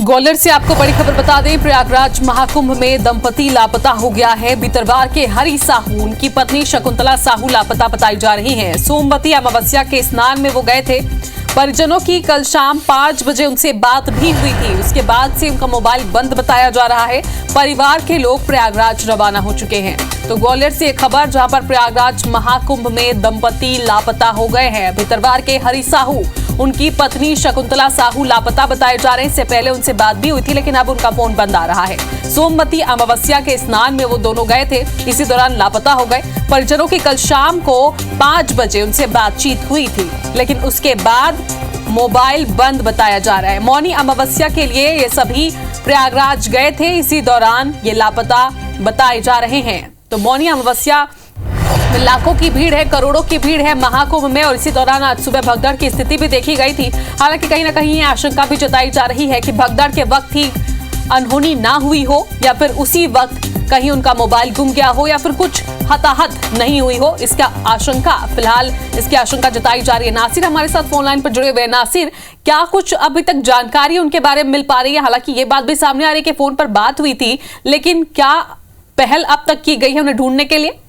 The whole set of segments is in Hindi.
ग्वालियर से आपको बड़ी खबर बता दें, प्रयागराज महाकुंभ में दंपति लापता हो गया है। भितरवार के हरि साहू, उनकी पत्नी शकुंतला साहू लापता बताई जा रही हैं। सोमवती अमावस्या के स्नान में वो गए थे। परिजनों की कल शाम 5 बजे उनसे बात भी हुई थी। उसके बाद से उनका मोबाइल बंद बताया जा रहा है। परिवार के लोग प्रयागराज रवाना हो चुके हैं। तो ग्वालियर से एक खबर, जहां पर प्रयागराज महाकुंभ में दंपति लापता हो गए हैं। भितरवार के हरि साहू, उनकी पत्नी शकुंतला साहू लापता बताए जा रहे हैं। इससे पहले उनसे बात भी हुई थी, लेकिन अब उनका फोन बंद आ रहा है। सोमवती अमावस्या के स्नान में वो दोनों गए थे, इसी दौरान लापता हो गए। परिजनों की कल शाम को 5 बजे उनसे बातचीत हुई थी, लेकिन उसके बाद मोबाइल बंद बताया जा रहा है। मौनी अमावस्या के लिए ये सभी प्रयागराज गए थे, इसी दौरान ये लापता बताए जा रहे हैं। तो मौनी अमावस्या लाखों की भीड़ है, करोड़ों की भीड़ है महाकुंभ में, और इसी दौरान आज सुबह भगदड़ की स्थिति भी देखी गई थी। हालांकि कहीं ना कहीं ये आशंका भी जताई जा रही है कि भगदड़ के वक्त ही अनहोनी ना हुई हो, या फिर उसी वक्त कहीं उनका मोबाइल गुम गया हो, या फिर कुछ हताहत नहीं हुई हो। इसका आशंका फिलहाल इसकी आशंका जताई जा रही है। नासिर हमारे साथ फोन लाइन पर जुड़े हुए। नासिर, क्या कुछ अभी तक जानकारी उनके बारे में मिल पा रही है? हालांकि ये बात भी सामने आ रही है कि फोन पर बात हुई थी, लेकिन क्या पहल अब तक की गई है उन्हें ढूंढने के लिए?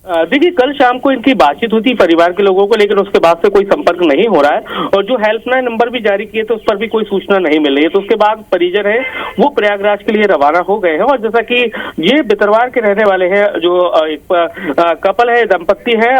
देखिए, कल शाम को इनकी बातचीत हुई थी परिवार के लोगों को, लेकिन उसके बाद से कोई संपर्क नहीं हो रहा है। और जो हेल्पलाइन नंबर भी जारी किए थे उस पर भी कोई सूचना नहीं मिल रही है। तो उसके बाद परिजन है वो प्रयागराज के लिए रवाना हो गए हैं। और जैसा कि ये भितरवार के रहने वाले हैं, जो एक कपल है, दंपत्ति है,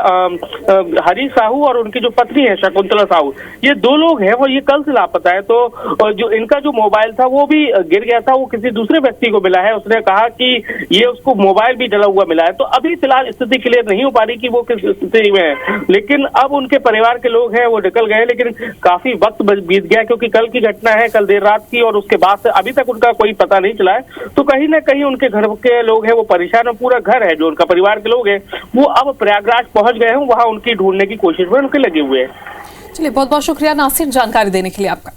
हरि साहू और उनकी जो पत्नी है शकुंतला साहू, ये 2 लोग हैं और ये कल से लापता है। तो जो इनका जो मोबाइल था वो भी गिर गया था, वो किसी दूसरे व्यक्ति को मिला है। उसने कहा कि ये उसको मोबाइल भी जला हुआ मिला है। तो अभी फिलहाल स्थिति क्लियर नहीं हो पा रही कि वो किस स्थिति में है, लेकिन अब उनके परिवार के लोग हैं वो निकल गए। लेकिन काफी वक्त बीत गया, क्योंकि कल की घटना है, कल देर रात की, और उसके बाद से अभी तक उनका कोई पता नहीं चला है। तो कहीं ना कहीं उनके घर के लोग हैं वो परेशान है। पूरा घर है जो उनका परिवार के लोग हैं वो अब प्रयागराज पहुंच गए हैं, वहां उनकी ढूंढने की कोशिश में उनके लगे हुए हैं। चलिए, बहुत बहुत शुक्रिया नासिर जानकारी देने के लिए आपका।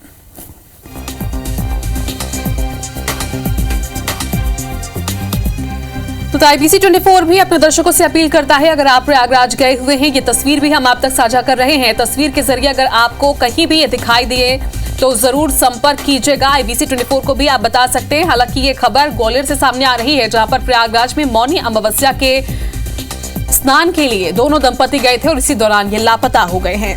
तो IBC 24 भी अपने दर्शकों से अपील करता है, अगर आप प्रयागराज गए हुए हैं, ये तस्वीर भी हम आप तक साझा कर रहे हैं। तस्वीर के जरिए अगर आपको कहीं भी ये दिखाई दिए तो जरूर संपर्क कीजिएगा। IBC 24 को भी आप बता सकते हैं। हालांकि ये खबर ग्वालियर से सामने आ रही है, जहां पर प्रयागराज में मौनी अमावस्या के स्नान के लिए दोनों दंपति गए थे और इसी दौरान ये लापता हो गए हैं।